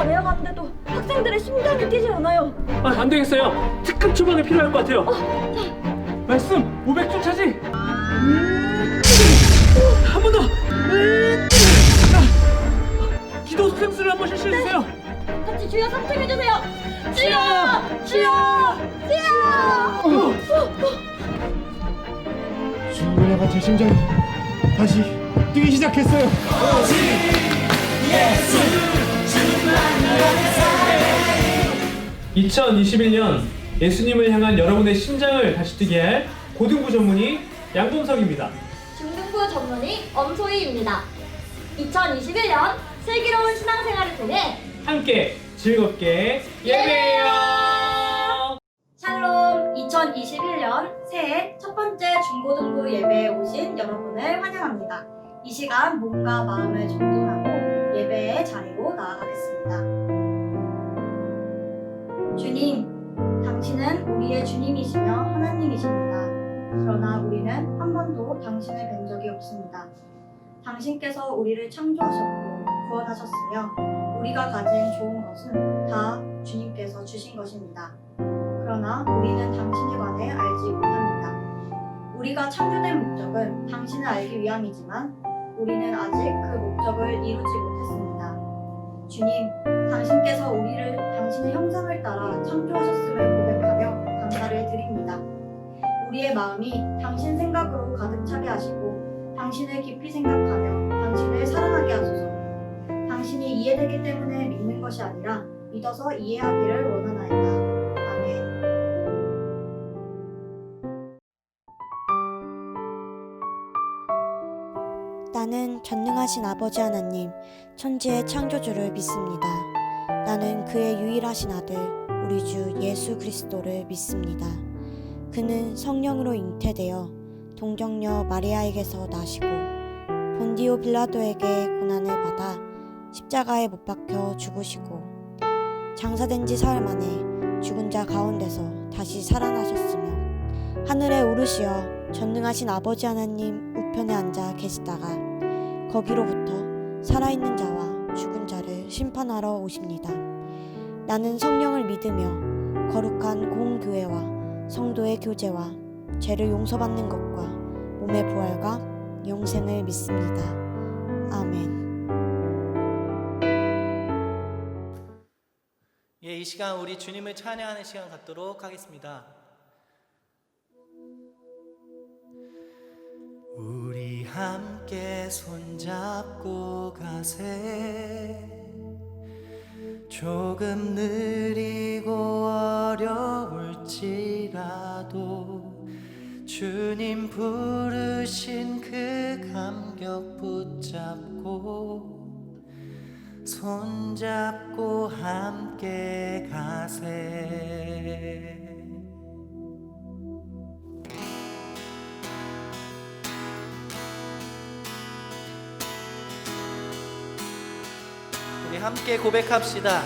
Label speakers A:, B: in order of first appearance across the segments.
A: 다 내려가는데도 학생들의 심장이 뛰지 않아요.
B: 안 되겠어요. 특급 처방이 필요할 것 같아요. 말씀 500주 차지. 한 번 더. 기도 스탠스를 한번 실시해주세요.
A: 같이 주여 삼층해주세요. 주여! 주여! 주여!
C: 주문해가 제 심장이 다시 뛰기 시작했어요.
B: 2021년 예수님을 향한 여러분의 심장을 다시 뛰게 할 고등부 전문의 양범석입니다.
A: 중등부 전문의 엄소희입니다. 2021년 슬기로운 신앙생활을 통해
B: 함께 즐겁게 예배해요.
A: 샬롬. 2021년 새해 첫 번째 중고등부 예배에 오신 여러분을 환영합니다. 이 시간 몸과 마음을 정돈하고 예배의 자리로 나아가겠습니다. 주님, 당신은 우리의 주님이시며 하나님이십니다. 그러나 우리는 한 번도 당신을 뵌 적이 없습니다. 당신께서 우리를 창조하셨고 구원하셨으며 우리가 가진 좋은 것은 다 주님께서 주신 것입니다. 그러나 우리는 당신에 관해 알지 못합니다. 우리가 창조된 목적은 당신을 알기 위함이지만 우리는 아직 그 목적을 이루지 못했습니다. 주님, 당신께서 우리를 당신의 형상을 따라 창조하셨음을 고백하며 감사를 드립니다. 우리의 마음이 당신 생각으로 가득 차게 하시고 당신을 깊이 생각하며 당신을 사랑하게 하소서. 당신이 이해되기 때문에 믿는 것이 아니라 믿어서 이해하기를 원하나이다. 아멘.
D: 나는 전능하신 아버지 하나님, 천지의 창조주를 믿습니다. 나는 그의 유일하신 아들, 우리 주 예수 그리스도를 믿습니다. 그는 성령으로 잉태되어 동정녀 마리아에게서 나시고 본디오 빌라도에게 고난을 받아 십자가에 못 박혀 죽으시고 장사된 지 사흘 만에 죽은 자 가운데서 다시 살아나셨으며 하늘에 오르시어 전능하신 아버지 하나님 우편에 앉아 계시다가 거기로부터 살아있는 자와 죽은 자를 심판하러 오십니다. 나는 성령을 믿으며 거룩한 공교회와 성도의 교제와 죄를 용서받는 것과 몸의 부활과 영생을 믿습니다. 아멘.
E: 예, 이 시간 우리 주님을 찬양하는 시간 갖도록 하겠습니다. 우리 함께 손잡고 가세. 조금 느리고 어려울지라도 주님 부르신 그 감격 붙잡고 손잡고 함께 가세. 우리 함께 고백합시다.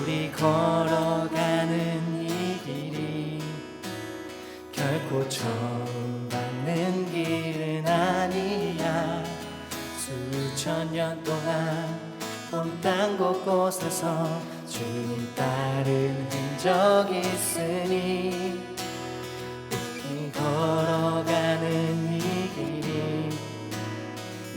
E: 우리 걸어가는 이 길이 결코 처음 받는 길은 아니야. 수천 년 동안 온 땅 곳곳에서 주님 따른 흔적이 있으니 우리 걸어가는 이 길이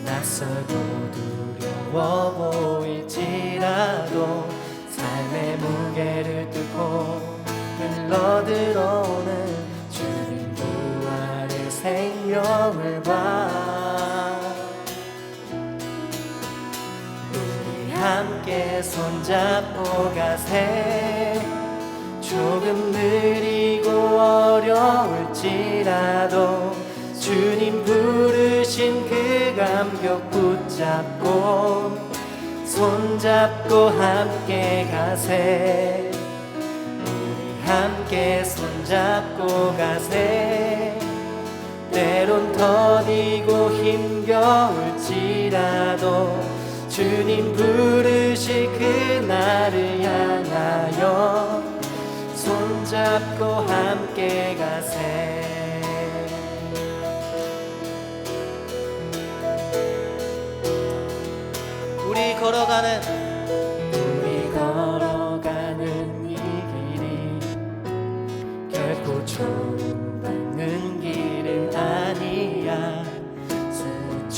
E: 낯설고 두려워 보일지라도 삶의 무게를 뚫고 흘러들어오는 주님 부활의 생명을 봐. 우리 함께 손잡고 가세. 조금 느리고 어려울지라도 주님 부르신 그 감격 붙잡고 손잡고 함께 가세. 우리 함께 손잡고 가세. 때론 더디고 힘겨울지라도 주님 부르실 그날을 향하여 손잡고 함께 가세. 우리 걸어가는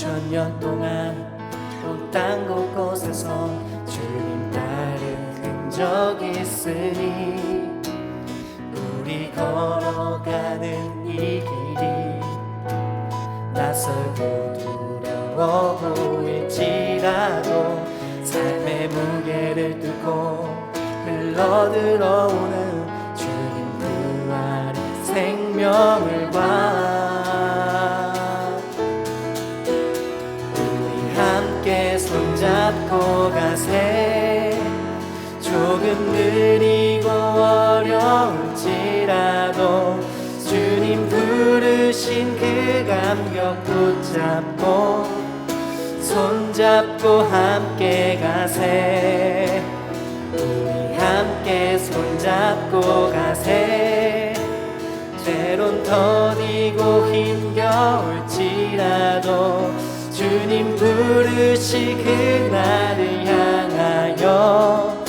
E: 2000년 동안 온 땅 곳곳에서 주님 따른 흔적이 있으니 우리 걸어가는 이 길이 낯설고 두려워 보일지라도 삶의 무게를 뚫고 흘러들어오는 주님 그 아래 생명을 봐. 우리 함께 손잡고 가세. 조금 느리고 어려울지라도 주님 부르신 그 감격 붙잡고 손잡고 함께 가세. 우리 함께 손잡고 가세. 때론 더디고 힘겨울지라도 주님 부르시 그날을 향하여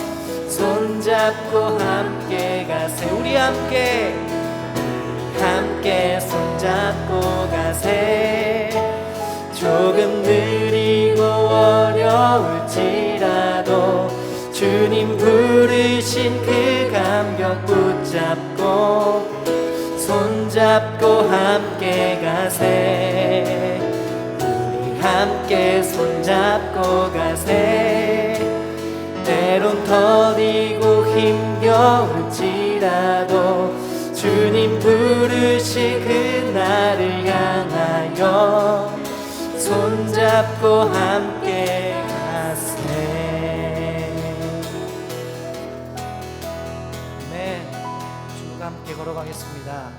E: 손잡고 함께 가세. 우리 함께 손잡고 가세. 조금 느리고 어려울지라도 주님 부르신 그 감격 붙잡고 손잡고 함께 가세. 우리 함께 손잡고 가세. 때론 더디고 힘겨울지라도 주님 부르시 그날을 향하여 손잡고 함께 가세. 네, 주가 함께 걸어가겠습니다.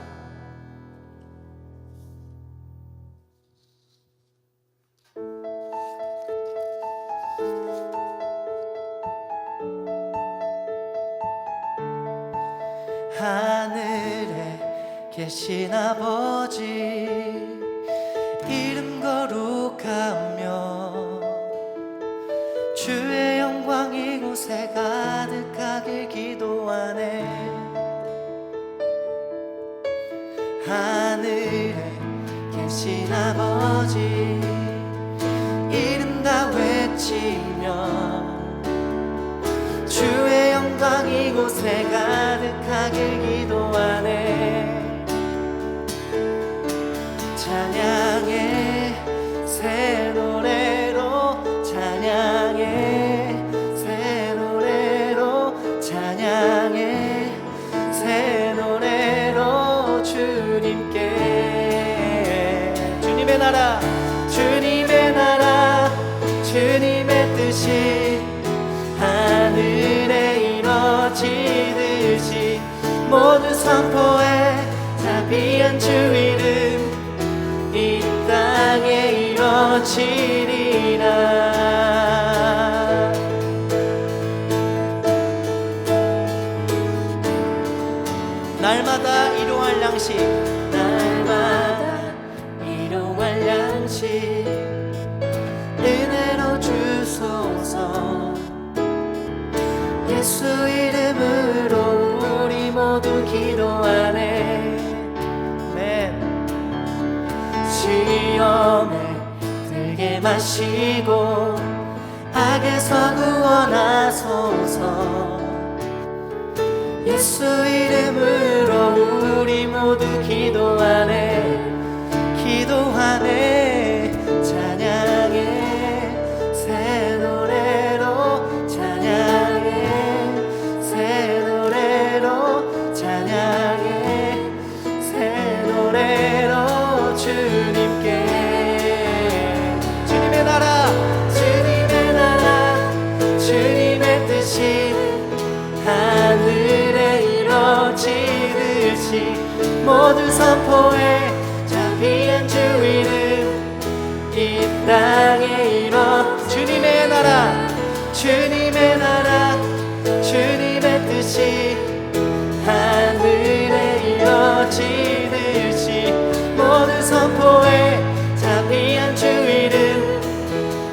E: 하늘에 계신 아버지 이름 거룩하며 주의 영광 이곳에 가득하길 기도하네. 하늘에 계신 아버지 이름 다 외치며 주의 영광 이곳에 가득하길 기도하네. 찬양의 새 노래로 찬양의 새 노래로 찬양의 새 노래로 주님께 주님의 나라 주님의 나라 주님의 뜻이 하늘에 이루어지듯이 모두 선포해 자비한 주 이름 이 땅에 이루어지리라. 날마다 일용할 양식 날마다 일용할 양식 은혜로 주소서. 예수 이름으로 우리 모두 기도하네. 시험에 들게 마시고 악에서 구원하소서. 예수 이름으로 우리 모두 기도하네. 기도하네. 찬양의 새 노래로 찬양의 새 노래로 찬양의 새 노래로 주님께 주님의 나라 주님의 나라 주님의 뜻이 하늘에 이루어지듯이 모두 선포해 자비한 주 이름 이 땅에 이뤄. 주님의 나라 주님의 나라 주님의 뜻이 하늘에 이루어지듯이 모두 선포해 자비한 주 이름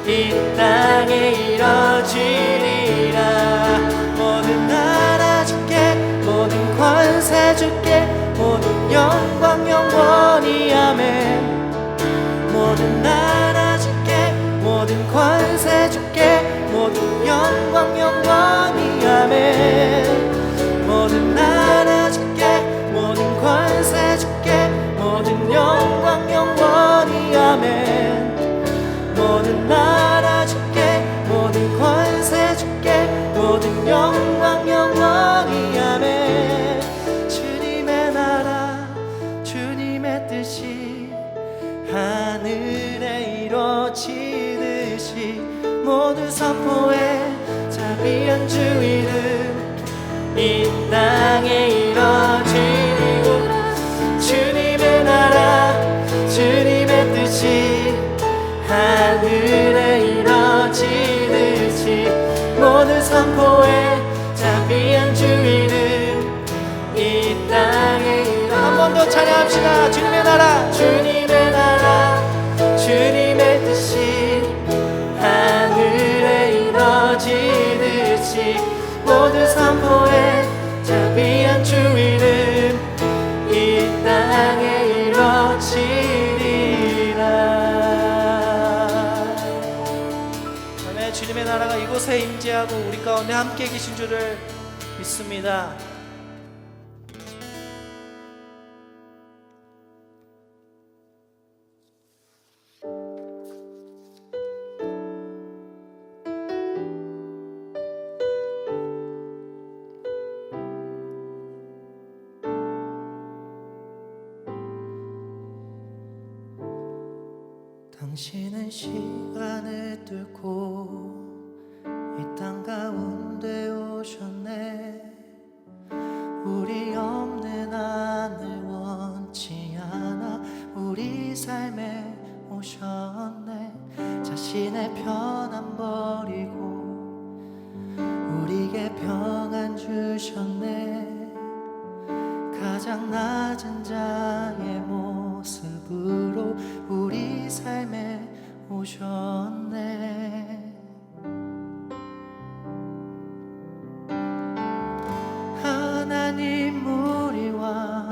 E: 이 땅에 이루어지리라. 모든 나라 주께 모든 권세 주께 모든 영광 영원히 아멘. 모든 나라 주께 모든 권세 주께 모든 영광 영원히 아멘 모든 나라 주께 모든 권세 주께 모든 영광 영원히 아멘 모든 나라 주께 모든 권세 주께 모든 영광 영원히 아멘 주님의 나라 주님의 뜻이 하늘에 이루어지듯이 모두 선포해 자비한 주 이름 이 땅에 이루어지리로다 주님의 나라 주님의 뜻이 하늘에 이루어지듯이 모두 선포해 자비한 주 이름 이 땅에 이루어지리로다 한 번 더 찬양합시다 주님의 나라 주님의 나라 주님의 뜻이 하늘에 이루어지듯이 모두 선포해 자비한 주 이름 이 땅에 이루어지리라 아멘 주님의 나라가 이곳에 임재하고 우리 가운데 함께 계신 줄을 믿습니다. 당신은 시간을 뚫고 이 땅 가운데 오셨네 우리 없는 하늘 원치 않아 우리 삶에 오셨네 자신의 편안 버리고 우리에게 평안 주셨네 가장 낮은 자의 모습으로 우리 삶에 오셨네 하나님 우리와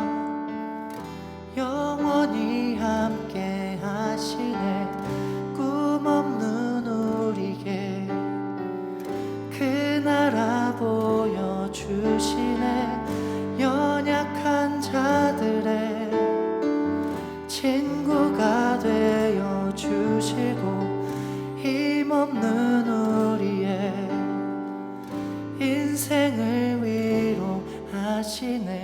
E: 영원히 함께 하시네 꿈 없는 우리에게 그 나라 보여주시네 연약한 자들의 친구가 되어 주시고 힘없는 우리의 인생을 위로하시네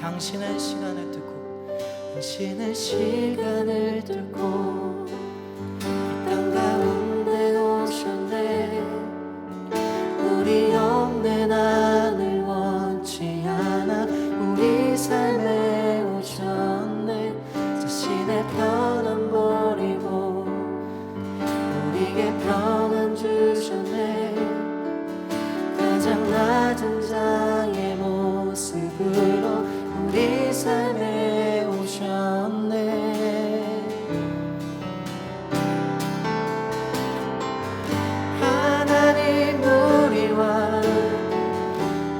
E: 당신은 시간을 뚫고 당신은 시간을 뚫고 이 땅 가운데 오셨네 우리 없는 하늘 원치 않아 우리 삶에 오셨네 자신의 편안 버리고 우리에게 평안 주셨네 가장 낮은 자의 모습으로 우리 삶에 오셨네 하나님 우리와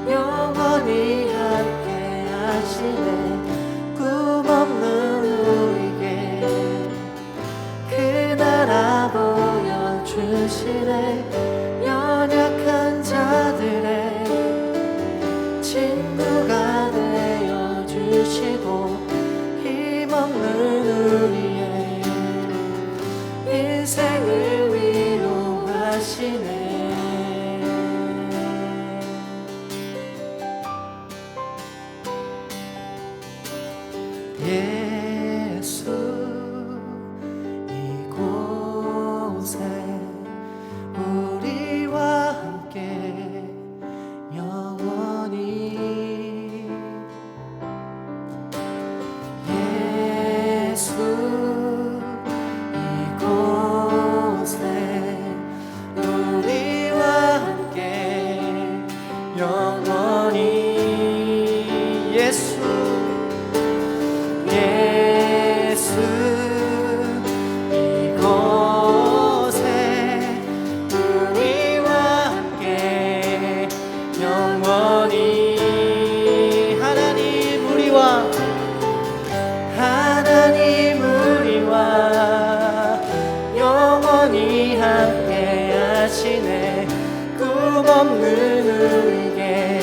E: 영원히 함께 하시네 꿈 없는 우리에게 그 나라 보여주시네 연약한 자들의 친구가 되어주시고 힘없는 우리의 인생을 위로하시네 예수 이곳에 우리와 함께 영원히 예수 이곳에 우리와 함께 영원히 예수 힘없는 우리에게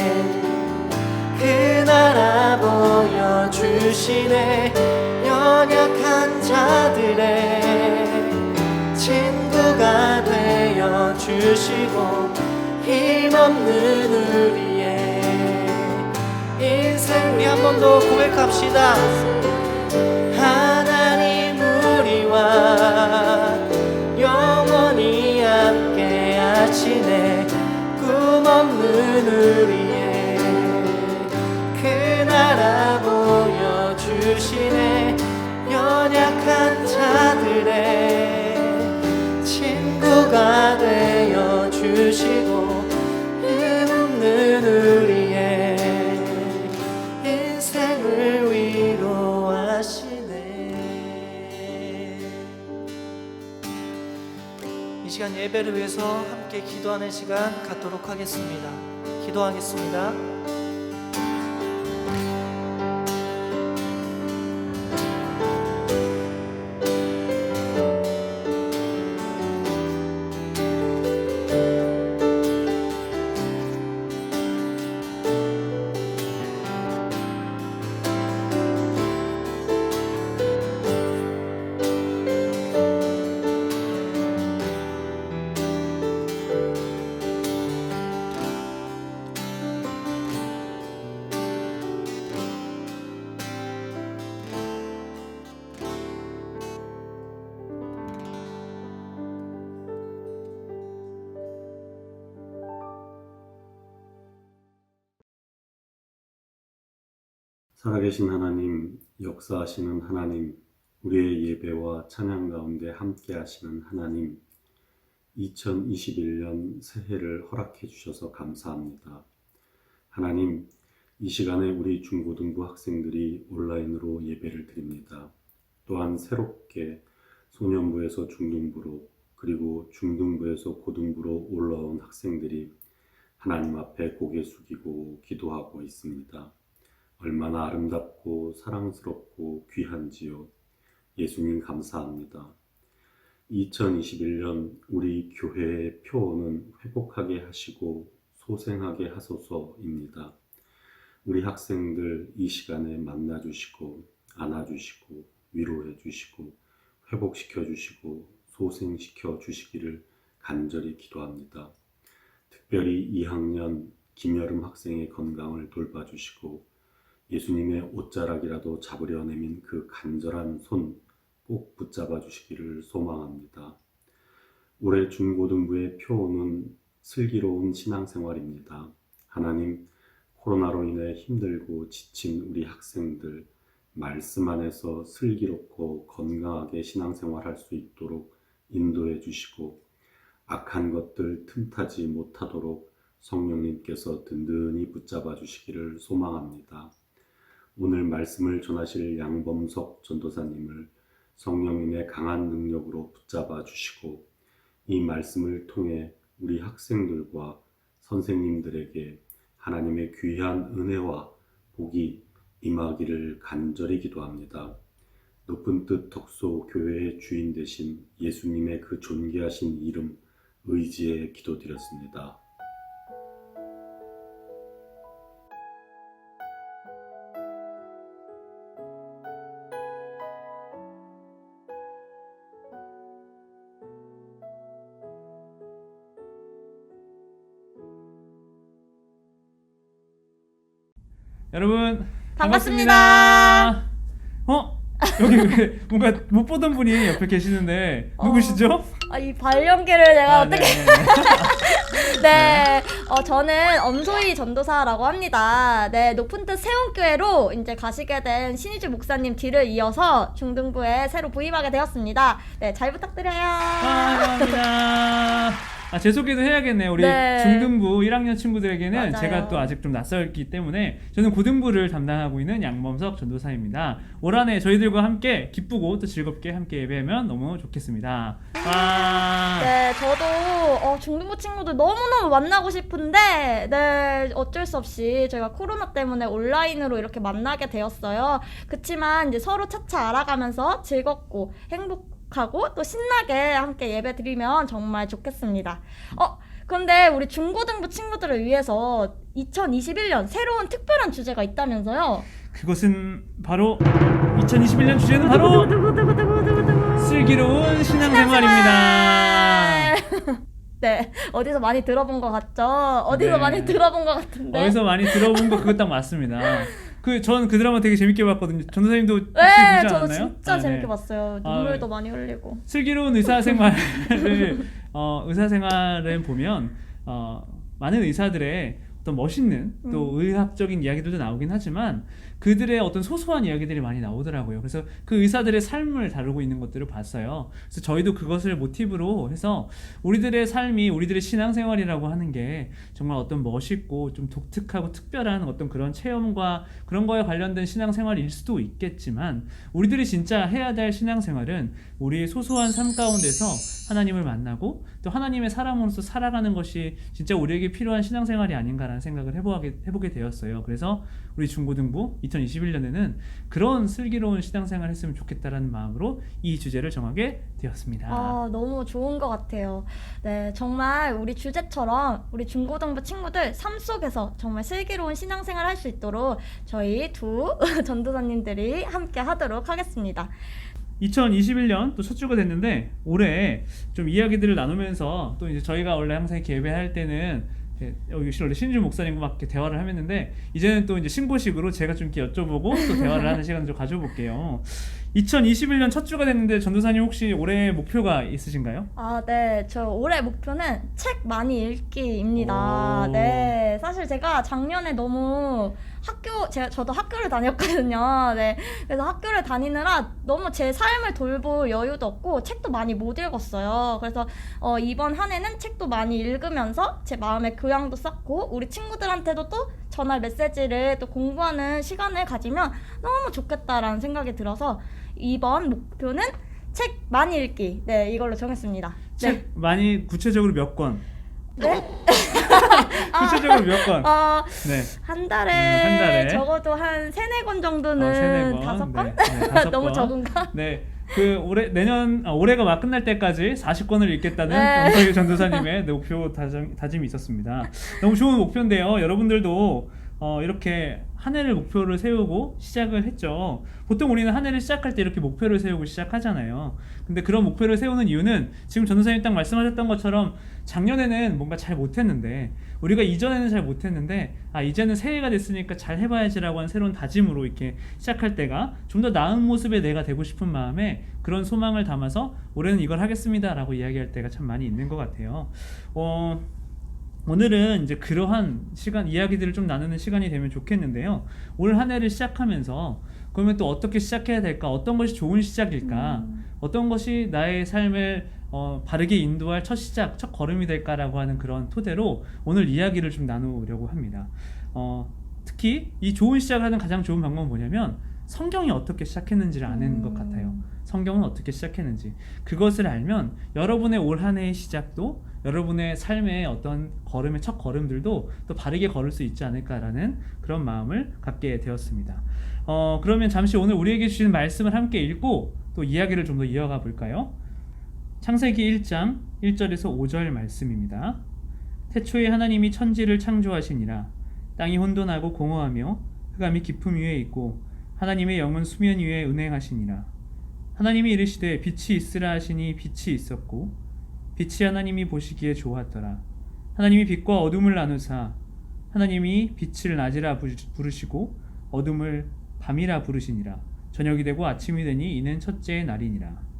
E: 그 나라 보여주시네. 연약한 자들의 친구가 되어주시고 힘없는 우리의 인생, 우리 한 번 더 고백합시다. 하나님 우리와 영원히 함께 하시네. 꿈없는 우리의 그 나라 보여주시네. 연약한 자들의 친구가 되어주시고 힘없는 우리의 인생을 위로하시네. 이 시간 예배를 위해서 함께 기도하는 시간 갖도록 하겠습니다. 기도하겠습니다.
F: 살아계신 하나님, 역사하시는 하나님, 우리의 예배와 찬양 가운데 함께 하시는 하나님, 2021년 새해를 허락해 주셔서 감사합니다. 하나님, 이 시간에 우리 중고등부 학생들이 온라인으로 예배를 드립니다. 또한 새롭게 소년부에서 중등부로, 그리고 중등부에서 고등부로 올라온 학생들이 하나님 앞에 고개 숙이고 기도하고 있습니다. 얼마나 아름답고 사랑스럽고 귀한지요. 예수님 감사합니다. 2021년 우리 교회의 표어는 회복하게 하시고 소생하게 하소서입니다. 우리 학생들 이 시간에 만나주시고 안아주시고 위로해주시고 회복시켜주시고 소생시켜 주시기를 간절히 기도합니다. 특별히 2학년 김여름 학생의 건강을 돌봐주시고 예수님의 옷자락이라도 잡으려 내민 그 간절한 손 꼭 붙잡아 주시기를 소망합니다. 올해 중고등부의 표어는 슬기로운 신앙생활입니다. 하나님, 코로나로 인해 힘들고 지친 우리 학생들 말씀 안에서 슬기롭고 건강하게 신앙생활할 수 있도록 인도해 주시고 악한 것들 틈타지 못하도록 성령님께서 든든히 붙잡아 주시기를 소망합니다. 오늘 말씀을 전하실 양범석 전도사님을 성령님의 강한 능력으로 붙잡아 주시고 이 말씀을 통해 우리 학생들과 선생님들에게 하나님의 귀한 은혜와 복이 임하기를 간절히 기도합니다. 높은 뜻 덕소 교회의 주인 되신 예수님의 그 존귀하신 이름 의지에 기도드렸습니다.
B: 여러분
G: 반갑습니다.
B: 여기 뭔가 못 보던 분이 옆에 계시는데 누구시죠?
G: 이 발연기를 내가 어떻게
B: 네.
G: 네, 저는 엄소희 전도사라고 합니다. 네, 높은 뜻 세운교회로 이제 가시게 된 신희주 목사님 뒤를 이어서 중등부에 새로 부임하게 되었습니다. 네, 잘 부탁드려요.
B: 감사합니다. 제 소개도 해야겠네요. 우리
G: 네.
B: 중등부 1학년 친구들에게는
G: 맞아요.
B: 제가 또 아직 좀 낯설기 때문에 저는 고등부를 담당하고 있는 양범석 전도사입니다. 올 한 해 저희들과 함께 기쁘고 또 즐겁게 함께 예배하면 너무 좋겠습니다.
G: 네, 저도 중등부 친구들 너무너무 만나고 싶은데 네, 어쩔 수 없이 저희가 코로나 때문에 온라인으로 이렇게 만나게 되었어요. 그치만 이제 서로 차차 알아가면서 즐겁고 행복하고 또 신나게 함께 예배 드리면 정말 좋겠습니다. 근데 우리 중고등부 친구들을 위해서 2021년 새로운 특별한 주제가 있다면서요?
B: 그것은 바로 2021년 주제는 바로 슬기로운 신앙생활입니다.
G: 네, 어디서 많이 들어본 것 같죠? 어디서
B: 네.
G: 많이 들어본 것 같은데.
B: 어디서 많이 들어본 거 그거 딱 맞습니다. 전 그 드라마 되게 재밌게 봤거든요. 전도사님도 혹시
G: 네,
B: 보지
G: 저도
B: 않았나요?
G: 진짜
B: 아,
G: 재밌게
B: 네.
G: 봤어요.
B: 아,
G: 눈물도 많이 흘리고.
B: 슬기로운 의사생활을 의사생활을 보면 많은 의사들의 어떤 멋있는 또 의학적인 이야기들도 나오긴 하지만 그들의 어떤 소소한 이야기들이 많이 나오더라고요. 그래서 그 의사들의 삶을 다루고 있는 것들을 봤어요. 그래서 저희도 그것을 모티브로 해서 우리들의 삶이 우리들의 신앙생활이라고 하는 게 정말 어떤 멋있고 좀 독특하고 특별한 어떤 그런 체험과 그런 거에 관련된 신앙생활일 수도 있겠지만 우리들이 진짜 해야 될 신앙생활은 우리의 소소한 삶 가운데서 하나님을 만나고 또 하나님의 사람으로서 살아가는 것이 진짜 우리에게 필요한 신앙생활이 아닌가라는 생각을 해보게 되었어요. 그래서 우리 중고등부 2021년에는 그런 슬기로운 신앙생활을 했으면 좋겠다라는 마음으로 이 주제를 정하게 되었습니다.
G: 아, 너무 좋은 것 같아요. 네, 정말 우리 주제처럼 우리 중고등부 친구들 삶 속에서 정말 슬기로운 신앙생활 할 수 있도록 저희 두 전도사님들이 함께 하도록 하겠습니다.
B: 2021년 또 첫 주가 됐는데 올해 좀 이야기들을 나누면서 또 이제 저희가 원래 항상 이렇게 예배할 때는 여기 원래 신주 목사님과 막 이렇게 대화를 하면는데 이제는 또 이제 신고식으로 제가 좀 이렇게 여쭤보고 또 대화를 하는 시간을 좀 가져볼게요. 2021년 첫 주가 됐는데 전도사님 혹시 올해 목표가 있으신가요?
G: 아, 네. 저 올해 목표는 책 많이 읽기입니다.
B: 오.
G: 네. 사실 제가 작년에 너무 저도 학교를 다녔거든요. 네. 그래서 학교를 다니느라 너무 제 삶을 돌볼 여유도 없고 책도 많이 못 읽었어요. 그래서 이번 한 해는 책도 많이 읽으면서 제 마음의 교양도 쌓고 우리 친구들한테도 또 전할 메시지를 또 공부하는 시간을 가지면 너무 좋겠다라는 생각이 들어서 이번 목표는 책 많이 읽기. 네, 이걸로 정했습니다.
B: 책 많이 구체적으로 몇 권?
G: 네?
B: 구체적으로 몇 권? 네.
G: 한 달에,
B: 한 달에.
G: 적어도 한 3-4권 정도는 5권?
B: 네, 5권.
G: 너무 적은가?
B: 네. 올해가 막 끝날 때까지 40권을 읽겠다는
G: 네.
B: 영석이 전도사님의 목표 다짐이 있었습니다. 너무 좋은 목표인데요. 여러분들도 이렇게 한 해를 목표를 세우고 시작을 했죠. 보통 우리는 한 해를 시작할 때 이렇게 목표를 세우고 시작하잖아요. 근데 그런 목표를 세우는 이유는 지금 전도사님 딱 말씀하셨던 것처럼 작년에는 뭔가 잘 못했는데 우리가 이전에는 잘 못했는데 이제는 새해가 됐으니까 잘 해봐야지라고 하는 새로운 다짐으로 이렇게 시작할 때가 좀 더 나은 모습의 내가 되고 싶은 마음에 그런 소망을 담아서 올해는 이걸 하겠습니다 라고 이야기할 때가 참 많이 있는 것 같아요. 오늘은 이제 그러한 이야기들을 좀 나누는 시간이 되면 좋겠는데요. 올 한 해를 시작하면서 그러면 또 어떻게 시작해야 될까? 어떤 것이 좋은 시작일까? 어떤 것이 나의 삶을 바르게 인도할 첫 시작, 첫 걸음이 될까라고 하는 그런 토대로 오늘 이야기를 좀 나누려고 합니다. 특히 이 좋은 시작을 하는 가장 좋은 방법은 뭐냐면 성경이 어떻게 시작했는지를 아는 것 같아요. 성경은 어떻게 시작했는지 그것을 알면 여러분의 올 한 해의 시작도 여러분의 삶의 어떤 첫 걸음들도 또 바르게 걸을 수 있지 않을까라는 그런 마음을 갖게 되었습니다. 그러면 잠시 오늘 우리에게 주신 말씀을 함께 읽고 또 이야기를 좀 더 이어가 볼까요? 창세기 1장 1절에서 5절 말씀입니다. 태초에 하나님이 천지를 창조하시니라. 땅이 혼돈하고 공허하며 흑암이 깊음 위에 있고 하나님의 영은 수면 위에 운행하시니라. 하나님이 이르시되 빛이 있으라 하시니 빛이 있었고 빛이 하나님이 보시기에 좋았더라. 하나님이 빛과 어둠을 나누사 하나님이 빛을 낮이라 부르시고 어둠을 밤이라 부르시니라. 저녁이 되고 아침이 되니 이는 첫째의 날이니라.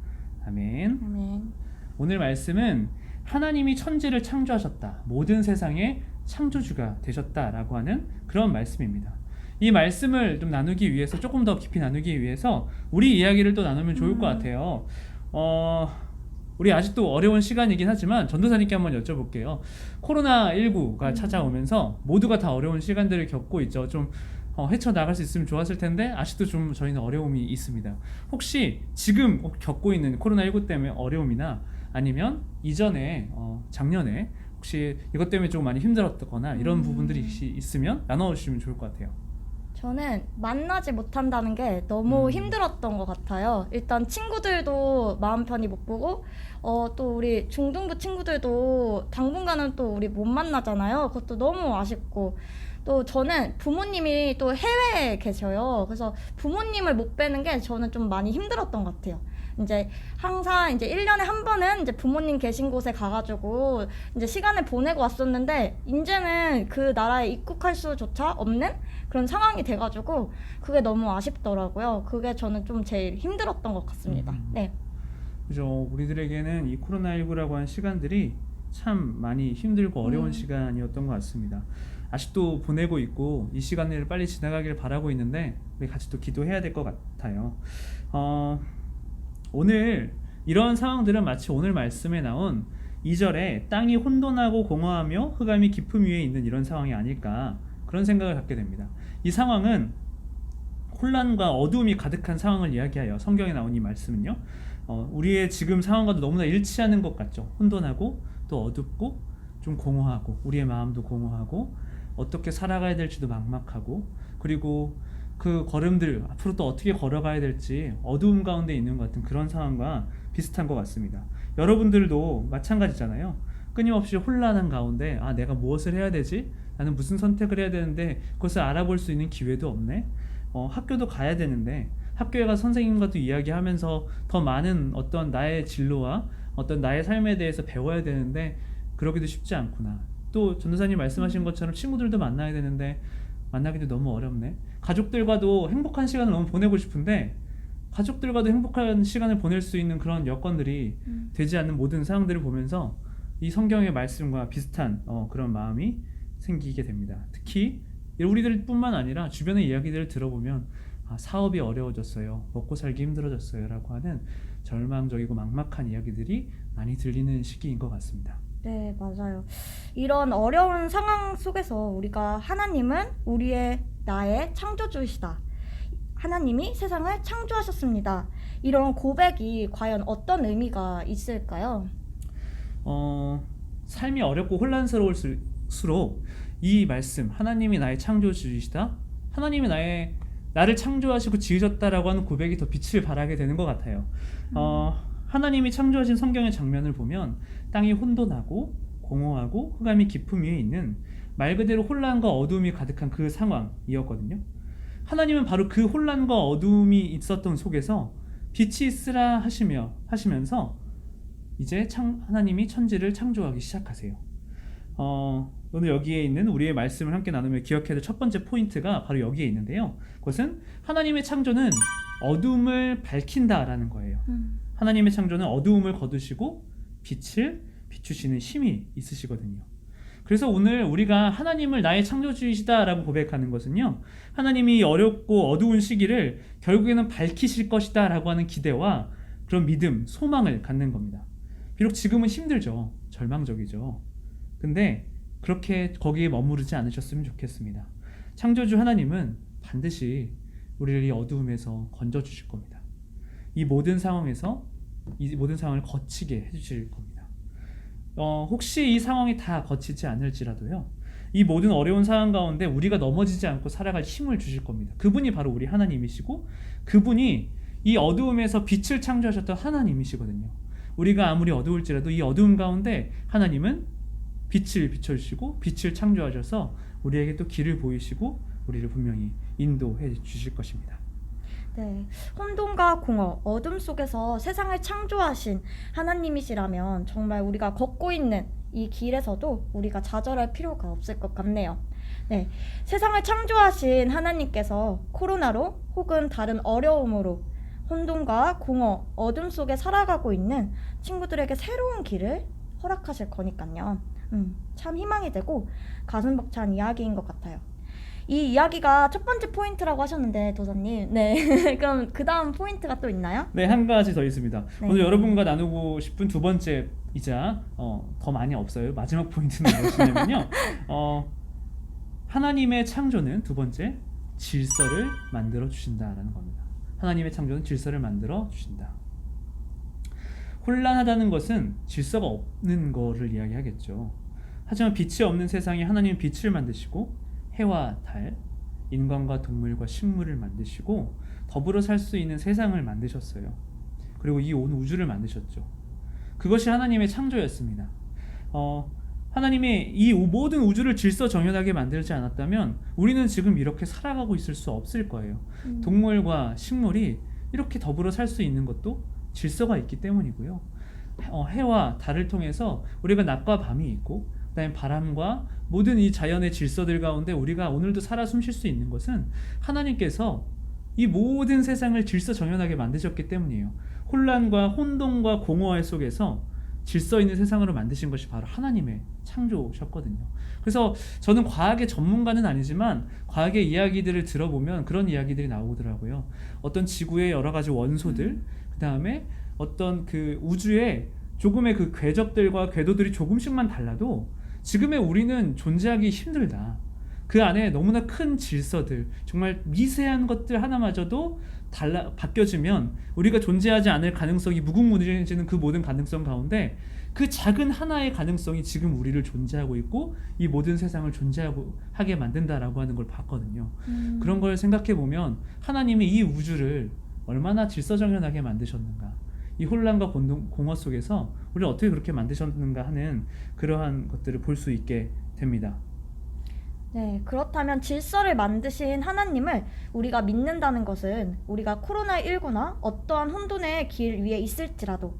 B: 아멘.
G: 아멘.
B: 오늘 말씀은 하나님이 천지를 창조하셨다. 모든 세상의 창조주가 되셨다라고 하는 그런 말씀입니다. 이 말씀을 좀 나누기 위해서 조금 더 깊이 나누기 위해서 우리 이야기를 또 나누면 좋을 것 같아요. 우리 아직도 어려운 시간이긴 하지만 전도사님께 한번 여쭤볼게요. 코로나19가 찾아오면서 모두가 다 어려운 시간들을 겪고 있죠. 좀 헤쳐나갈 수 있으면 좋았을 텐데 아직도 좀 저희는 어려움이 있습니다. 혹시 지금 겪고 있는 코로나19 때문에 어려움이나 아니면 이전에 작년에 혹시 이것 때문에 좀 많이 힘들었거나 이런 부분들이 있으면 나눠주시면 좋을 것 같아요.
G: 저는 만나지 못한다는 게 너무 힘들었던 것 같아요. 일단 친구들도 마음 편히 못 보고, 또 우리 중등부 친구들도 당분간은 또 우리 못 만나잖아요. 그것도 너무 아쉽고, 또 저는 부모님이 또 해외에 계셔요. 그래서 부모님을 못 뵈는 게 저는 좀 많이 힘들었던 것 같아요. 이제 항상 이제 1년에 한 번은 이제 부모님 계신 곳에 가가지고 이제 시간을 보내고 왔었는데, 이제는 그 나라에 입국할 수조차 없는 그런 상황이 돼가지고 그게 너무 아쉽더라고요. 그게 저는 좀 제일 힘들었던 것 같습니다. 네.
B: 그죠. 우리들에게는 이 코로나19라고 하는 시간들이 참 많이 힘들고 어려운 시간이었던 것 같습니다. 아직도 보내고 있고 이 시간을 빨리 지나가길 바라고 있는데 우리 같이 또 기도해야 될 것 같아요. 오늘 이런 상황들은 마치 오늘 말씀에 나온 2절에 땅이 혼돈하고 공허하며 흑암이 깊음 위에 있는 이런 상황이 아닐까, 그런 생각을 갖게 됩니다. 이 상황은 혼란과 어두움이 가득한 상황을 이야기하여 성경에 나온 이 말씀은요, 우리의 지금 상황과도 너무나 일치하는 것 같죠. 혼돈하고 또 어둡고 좀 공허하고, 우리의 마음도 공허하고, 어떻게 살아가야 될지도 막막하고, 그리고 그 걸음들 앞으로 또 어떻게 걸어가야 될지 어두움 가운데 있는 것 같은 그런 상황과 비슷한 것 같습니다. 여러분들도 마찬가지잖아요. 끊임없이 혼란한 가운데 내가 무엇을 해야 되지? 나는 무슨 선택을 해야 되는데 그것을 알아볼 수 있는 기회도 없네. 학교도 가야 되는데 학교에 가서 선생님과도 이야기하면서 더 많은 어떤 나의 진로와 어떤 나의 삶에 대해서 배워야 되는데 그러기도 쉽지 않구나. 또 전도사님 말씀하신 것처럼 친구들도 만나야 되는데 만나기도 너무 어렵네. 가족들과도 행복한 시간을 너무 보내고 싶은데 가족들과도 행복한 시간을 보낼 수 있는 그런 여건들이 되지 않는 모든 상황들을 보면서 이 성경의 말씀과 비슷한 그런 마음이 생기게 됩니다. 특히 우리들뿐만 아니라 주변의 이야기들을 들어보면 사업이 어려워졌어요, 먹고 살기 힘들어졌어요 라고 하는 절망적이고 막막한 이야기들이 많이 들리는 시기인 것 같습니다.
G: 네, 맞아요. 이런 어려운 상황 속에서 우리가 하나님은 우리의 나의 창조주이시다, 하나님이 세상을 창조하셨습니다, 이런 고백이 과연 어떤 의미가 있을까요?
B: 삶이 어렵고 혼란스러울수록 이 말씀, 하나님이 나의 창조주이시다, 하나님이 나를 창조하시고 지으셨다라고 하는 고백이 더 빛을 발하게 되는 것 같아요. 하나님이 창조하신 성경의 장면을 보면 땅이 혼돈하고 공허하고 흑암이 깊음 위에 있는 말 그대로 혼란과 어두움이 가득한 그 상황이었거든요. 하나님은 바로 그 혼란과 어두움이 있었던 속에서 빛이 있으라 하시면서 이제 하나님이 천지를 창조하기 시작하세요. 오늘 여기에 있는 우리의 말씀을 함께 나누며 기억해야 될 첫 번째 포인트가 바로 여기에 있는데요. 그것은 하나님의 창조는 어둠을 밝힌다라는 거예요. 하나님의 창조는 어두움을 거두시고 빛을 비추시는 힘이 있으시거든요. 그래서 오늘 우리가 하나님을 나의 창조주이시다라고 고백하는 것은요, 하나님이 어렵고 어두운 시기를 결국에는 밝히실 것이다 라고 하는 기대와 그런 믿음, 소망을 갖는 겁니다. 비록 지금은 힘들죠, 절망적이죠. 근데 그렇게 거기에 머무르지 않으셨으면 좋겠습니다. 창조주 하나님은 반드시 우리를 이 어두움에서 건져주실 겁니다. 이 모든 상황을 거치게 해주실 겁니다. 혹시 이 상황이 다 거치지 않을지라도요, 이 모든 어려운 상황 가운데 우리가 넘어지지 않고 살아갈 힘을 주실 겁니다. 그분이 바로 우리 하나님이시고, 그분이 이 어두움에서 빛을 창조하셨던 하나님이시거든요. 우리가 아무리 어두울지라도 이 어두움 가운데 하나님은 빛을 비춰주시고 빛을 창조하셔서 우리에게 또 길을 보이시고 우리를 분명히 인도해 주실 것입니다.
G: 네, 혼돈과 공허, 어둠 속에서 세상을 창조하신 하나님이시라면 정말 우리가 걷고 있는 이 길에서도 우리가 좌절할 필요가 없을 것 같네요. 네, 세상을 창조하신 하나님께서 코로나로 혹은 다른 어려움으로 혼돈과 공허, 어둠 속에 살아가고 있는 친구들에게 새로운 길을 허락하실 거니까요. 참 희망이 되고 가슴 벅찬 이야기인 것 같아요. 이 이야기가 첫 번째 포인트라고 하셨는데 도사님, 네 그럼 그 다음 포인트가 또 있나요?
B: 네, 한 가지 더 있습니다.
G: 네.
B: 오늘 여러분과 나누고 싶은 두 번째이자 더 많이 없어요. 마지막 포인트는 무엇이냐면요, 하나님의 창조는 두 번째 질서를 만들어 주신다라는 겁니다. 하나님의 창조는 질서를 만들어 주신다. 혼란하다는 것은 질서가 없는 거를 이야기하겠죠. 하지만 빛이 없는 세상에 하나님은 빛을 만드시고 해와 달, 인간과 동물과 식물을 만드시고 더불어 살 수 있는 세상을 만드셨어요. 그리고 이 온 우주를 만드셨죠. 그것이 하나님의 창조였습니다. 하나님이 이 모든 우주를 질서정연하게 만들지 않았다면 우리는 지금 이렇게 살아가고 있을 수 없을 거예요. 동물과 식물이 이렇게 더불어 살 수 있는 것도 질서가 있기 때문이고요. 해와 달을 통해서 우리가 낮과 밤이 있고, 그다음에 바람과 모든 이 자연의 질서들 가운데 우리가 오늘도 살아 숨쉴 수 있는 것은 하나님께서 이 모든 세상을 질서정연하게 만드셨기 때문이에요. 혼란과 혼돈과 공허할 속에서 질서 있는 세상으로 만드신 것이 바로 하나님의 창조셨거든요. 그래서 저는 과학의 전문가는 아니지만 과학의 이야기들을 들어보면 그런 이야기들이 나오더라고요. 어떤 지구의 여러 가지 원소들, 그 다음에 어떤 그 우주의 조금의 그 궤적들과 궤도들이 조금씩만 달라도 지금의 우리는 존재하기 힘들다. 그 안에 너무나 큰 질서들, 정말 미세한 것들 하나마저도 바뀌어지면 우리가 존재하지 않을 가능성이 무궁무진해지는 그 모든 가능성 가운데 그 작은 하나의 가능성이 지금 우리를 존재하고 있고 이 모든 세상을 존재하게 만든다라고 하는 걸 봤거든요. 그런 걸 생각해 보면 하나님이 이 우주를 얼마나 질서정연하게 만드셨는가, 이 혼란과 공허 속에서 우리를 어떻게 그렇게 만드셨는가 하는 그러한 것들을 볼 수 있게 됩니다.
G: 네, 그렇다면 질서를 만드신 하나님을 우리가 믿는다는 것은 우리가 코로나19나 어떠한 혼돈의 길 위에 있을지라도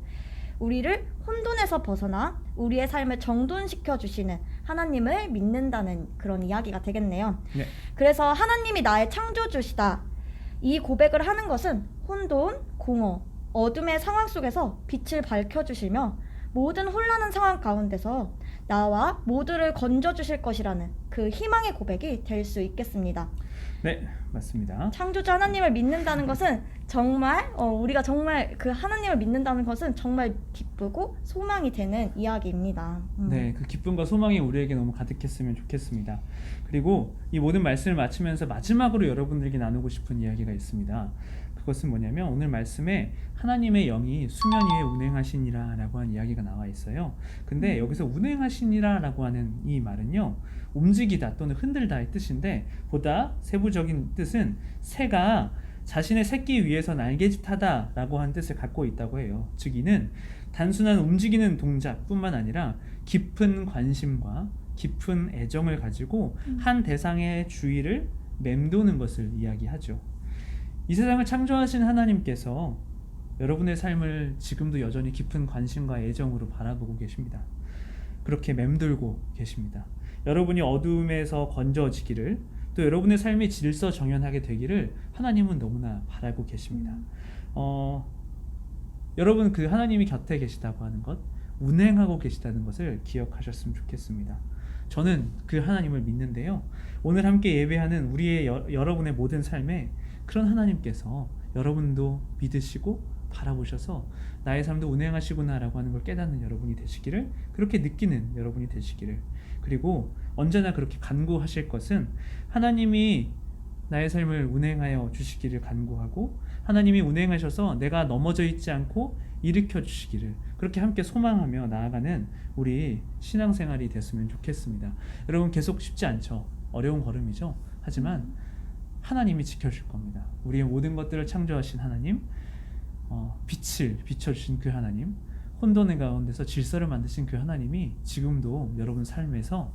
G: 우리를 혼돈에서 벗어나 우리의 삶을 정돈시켜 주시는 하나님을 믿는다는 그런 이야기가 되겠네요.
B: 네.
G: 그래서 하나님이 나의 창조주시다, 이 고백을 하는 것은 혼돈, 공허, 어둠의 상황 속에서 빛을 밝혀주시며 모든 혼란한 상황 가운데서 나와 모두를 건져주실 것이라는 그 희망의 고백이 될 수 있겠습니다.
B: 네, 맞습니다.
G: 창조주 하나님을 믿는다는 것은 정말 우리가 정말 그 하나님을 믿는다는 것은 정말 기쁘고 소망이 되는 이야기입니다.
B: 네, 그 기쁨과 소망이 우리에게 너무 가득했으면 좋겠습니다. 그리고 이 모든 말씀을 마치면서 마지막으로 여러분들에게 나누고 싶은 이야기가 있습니다. 그것은 뭐냐면 오늘 말씀에 하나님의 영이 수면 위에 운행하시니라 라고 하는 이야기가 나와 있어요. 근데 여기서 운행하시니라 라고 하는 이 말은요, 움직이다 또는 흔들다의 뜻인데 보다 세부적인 뜻은 새가 자신의 새끼 위에서 날개짓하다 라고 하는 뜻을 갖고 있다고 해요. 즉 이는 단순한 움직이는 동작뿐만 아니라 깊은 관심과 깊은 애정을 가지고 한 대상의 주위를 맴도는 것을 이야기하죠. 이 세상을 창조하신 하나님께서 여러분의 삶을 지금도 여전히 깊은 관심과 애정으로 바라보고 계십니다. 그렇게 맴돌고 계십니다. 여러분이 어두움에서 건져지기를, 또 여러분의 삶이 질서정연하게 되기를 하나님은 너무나 바라고 계십니다. 여러분 그 하나님이 곁에 계시다고 하는 것, 운행하고 계시다는 것을 기억하셨으면 좋겠습니다. 저는 그 하나님을 믿는데요, 오늘 함께 예배하는 우리의 여러분의 모든 삶에 그런 하나님께서 여러분도 믿으시고 바라보셔서 나의 삶도 운행하시구나 라고 하는 걸 깨닫는 여러분이 되시기를, 그렇게 느끼는 여러분이 되시기를, 그리고 언제나 그렇게 간구하실 것은 하나님이 나의 삶을 운행하여 주시기를 간구하고, 하나님이 운행하셔서 내가 넘어져 있지 않고 일으켜 주시기를, 그렇게 함께 소망하며 나아가는 우리 신앙생활이 됐으면 좋겠습니다. 여러분 계속 쉽지 않죠. 어려운 걸음이죠. 하지만 하나님이 지켜줄 겁니다. 우리의 모든 것들을 창조하신 하나님, 빛을 비춰주신 그 하나님, 혼돈의 가운데서 질서를 만드신 그 하나님이 지금도 여러분 삶에서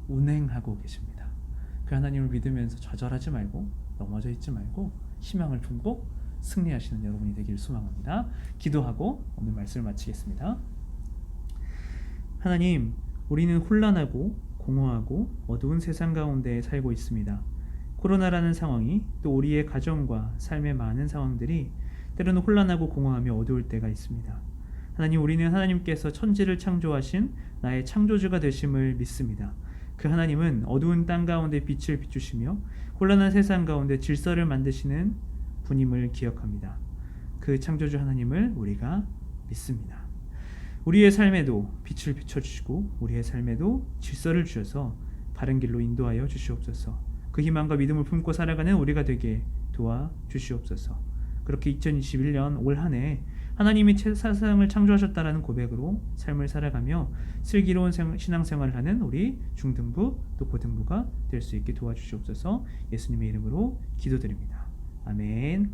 B: 운행하고 계십니다. 그 하나님을 믿으면서 좌절하지 말고 넘어져 있지 말고 희망을 품고 승리하시는 여러분이 되기를 소망합니다. 기도하고 오늘 말씀을 마치겠습니다. 하나님, 우리는 혼란하고 공허하고 어두운 세상 가운데 살고 있습니다. 코로나라는 상황이, 또 우리의 가정과 삶의 많은 상황들이 때로는 혼란하고 공허하며 어두울 때가 있습니다. 하나님, 우리는 하나님께서 천지를 창조하신 나의 창조주가 되심을 믿습니다. 그 하나님은 어두운 땅 가운데 빛을 비추시며 혼란한 세상 가운데 질서를 만드시는 분임을 기억합니다. 그 창조주 하나님을 우리가 믿습니다. 우리의 삶에도 빛을 비춰주시고 우리의 삶에도 질서를 주셔서 바른 길로 인도하여 주시옵소서. 그 희망과 믿음을 품고 살아가는 우리가 되게 도와주시옵소서. 그렇게 2021년 올 한 해 하나님이 세상을 창조하셨다라는 고백으로 삶을 살아가며 슬기로운 신앙생활을 하는 우리 중등부 또 고등부가 될 수 있게 도와주시옵소서. 예수님의 이름으로 기도드립니다. 아멘.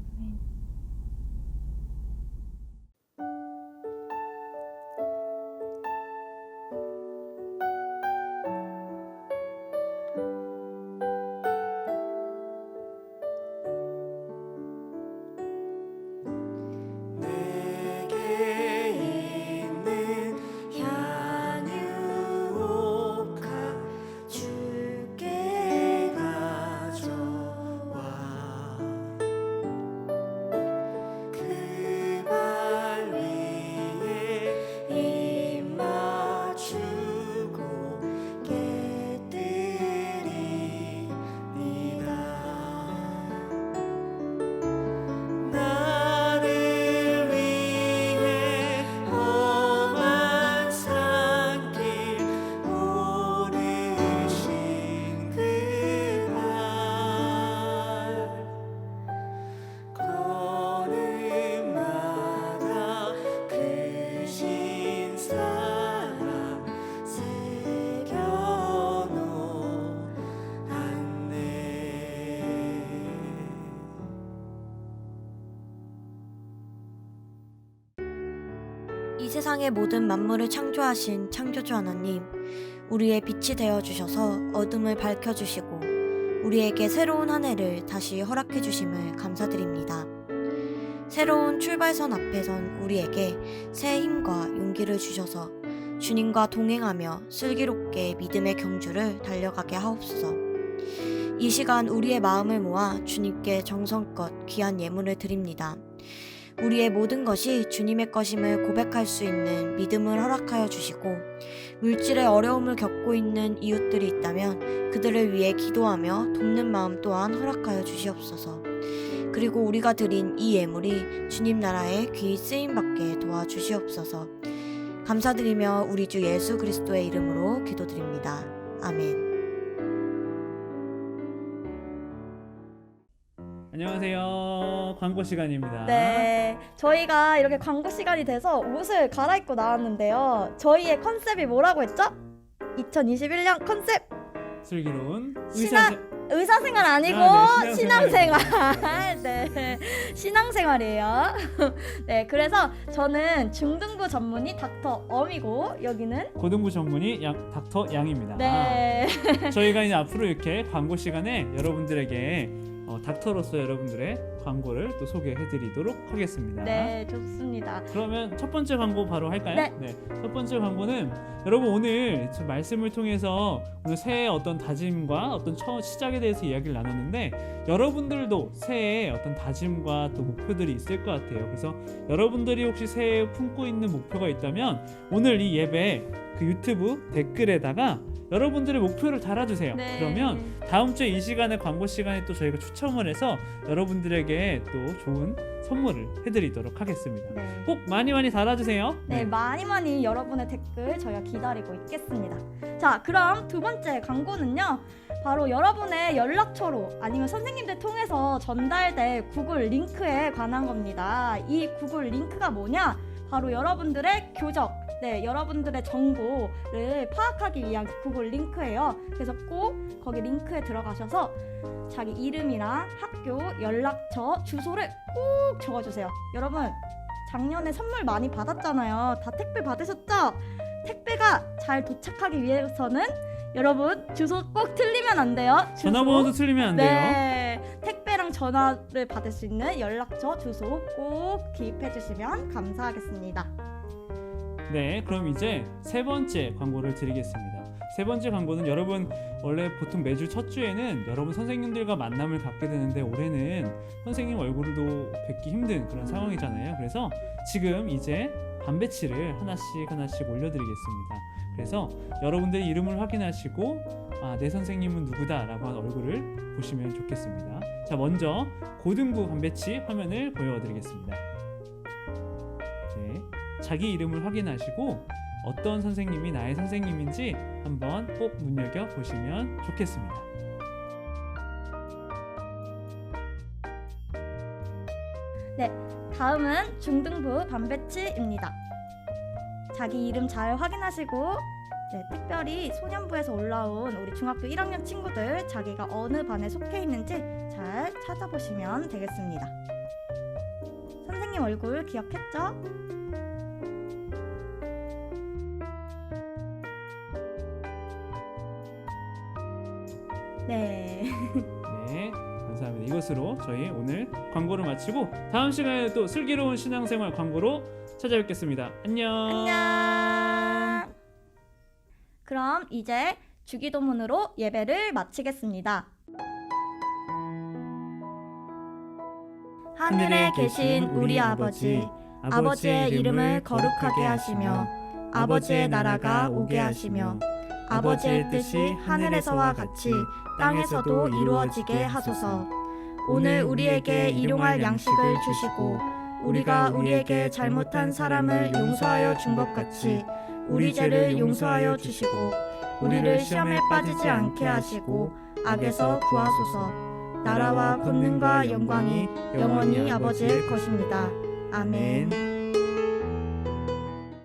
E: 내게 있는 향유옥화 주께 가져와 그 발 위에 입 맞추고 깨뜨리니다. 나를 위해 험한 산길 오르신 그날 걸음마다 그 신사랑 새겨놓았네.
D: 이 세상의 모든 만물을 창조하신 창조주 하나님, 우리의 빛이 되어 주셔서 어둠을 밝혀 주시고 우리에게 새로운 한 해를 다시 허락해 주심을 감사드립니다. 새로운 출발선 앞에선 우리에게 새 힘과 용기를 주셔서 주님과 동행하며 슬기롭게 믿음의 경주를 달려가게 하옵소서. 이 시간 우리의 마음을 모아 주님께 정성껏 귀한 예물을 드립니다. 우리의 모든 것이 주님의 것임을 고백할 수 있는 믿음을 허락하여 주시고, 물질의 어려움을 겪고 있는 이웃들이 있다면 그들을 위해 기도하며 돕는 마음 또한 허락하여 주시옵소서. 그리고 우리가 드린 이 예물이 주님 나라에 귀히 쓰임받게 도와주시옵소서. 감사드리며 우리 주 예수 그리스도의 이름으로 기도드립니다. 아멘.
B: 안녕하세요. 광고 시간입니다.
G: 네, 저희가 이렇게 광고 시간이 돼서 옷을 갈아입고 나왔는데요. 저희의 컨셉이 뭐라고 했죠? 2021년 컨셉
B: 슬기로운
G: 의사생활 아니고
B: 네,
G: 신앙생활. 네, 신앙생활이에요. 네, 그래서 저는 중등부 전문의 닥터 엄이고 여기는
B: 고등부 전문의 닥터 양입니다.
G: 네.
B: 저희가 이제 앞으로 이렇게 광고 시간에 여러분들에게 닥터로서 여러분들의 광고를 또 소개해드리도록 하겠습니다.
G: 네, 좋습니다.
B: 그러면 첫 번째 광고 바로 할까요?
G: 네.
B: 첫 번째 광고는 여러분 오늘 저 말씀을 통해서 오늘 새해의 어떤 다짐과 어떤 시작에 대해서 이야기를 나눴는데, 여러분들도 새해에 어떤 다짐과 또 목표들이 있을 것 같아요. 그래서 여러분들이 혹시 새해에 품고 있는 목표가 있다면 오늘 이 예배 그 유튜브 댓글에다가 여러분들의 목표를 달아주세요.
G: 네.
B: 그러면 다음 주에 이 시간에 광고 시간에 또 저희가 추첨을 해서 여러분들에게 또 좋은 선물을 해드리도록 하겠습니다.
G: 네.
B: 꼭 많이 달아주세요.
G: 네, 많이 여러분의 댓글 저희가 기다리고 있겠습니다. 자, 그럼 두 번째 광고는요, 바로 여러분의 연락처로 아니면 선생님들 통해서 전달될 구글 링크에 관한 겁니다. 이 구글 링크가 뭐냐? 바로 여러분들의 교적, 여러분들의 정보를 파악하기 위한 구글 링크예요. 그래서 꼭 거기 링크에 들어가셔서 자기 이름이랑 학교, 연락처, 주소를 꼭 적어주세요. 여러분, 작년에 선물 많이 받았잖아요. 다 택배 받으셨죠? 택배가 잘 도착하기 위해서는 여러분 주소 꼭 틀리면 안 돼요.
B: 전화번호도 틀리면 안 돼요.
G: 네, 택배랑 전화를 받을 수 있는 연락처, 주소 꼭 기입해 주시면 감사하겠습니다.
B: 네, 그럼 이제 세 번째 광고를 드리겠습니다. 세 번째 광고는 여러분 원래 보통 매주 첫 주에는 여러분 선생님들과 만남을 갖게 되는데 올해는 선생님 얼굴도 뵙기 힘든 그런 상황이잖아요. 그래서 지금 이제 반배치를 하나씩 올려드리겠습니다. 그래서 여러분들의 이름을 확인하시고 내 선생님은 누구다라고 한 얼굴을 보시면 좋겠습니다. 자, 먼저 고등부 반배치 화면을 보여드리겠습니다. 네, 자기 이름을 확인하시고 어떤 선생님이 나의 선생님인지 한번 꼭 눈여겨보시면 좋겠습니다.
G: 다음은 중등부 반배치입니다. 자기 이름 잘 확인하시고 네, 특별히 소년부에서 올라온 우리 중학교 1학년 친구들 자기가 어느 반에 속해 있는지 잘 찾아보시면 되겠습니다. 선생님 얼굴 기억했죠? 네.
B: 네, 감사합니다. 이것으로 저희 오늘 광고를 마치고 다음 시간에 또 슬기로운 신앙생활 광고로 찾아뵙겠습니다. 안녕.
G: 안녕. 그럼 이제 주기도문으로 예배를 마치겠습니다. 하늘에 계신 우리 아버지, 아버지의 이름을 거룩하게 하시며 아버지의 나라가 오게 하시며 아버지의 뜻이 하늘에서와 같이 땅에서도 이루어지게 하소서. 오늘 우리에게 일용할 양식을 주시고 우리가 우리에게 잘못한 사람을 용서하여 준 것 같이 우리 죄를 용서하여 주시고 우리를 시험에 빠지지 않게 하시고 악에서 구하소서. 나라와 권능과 영광이 영원히 아버지의 것입니다. 아멘.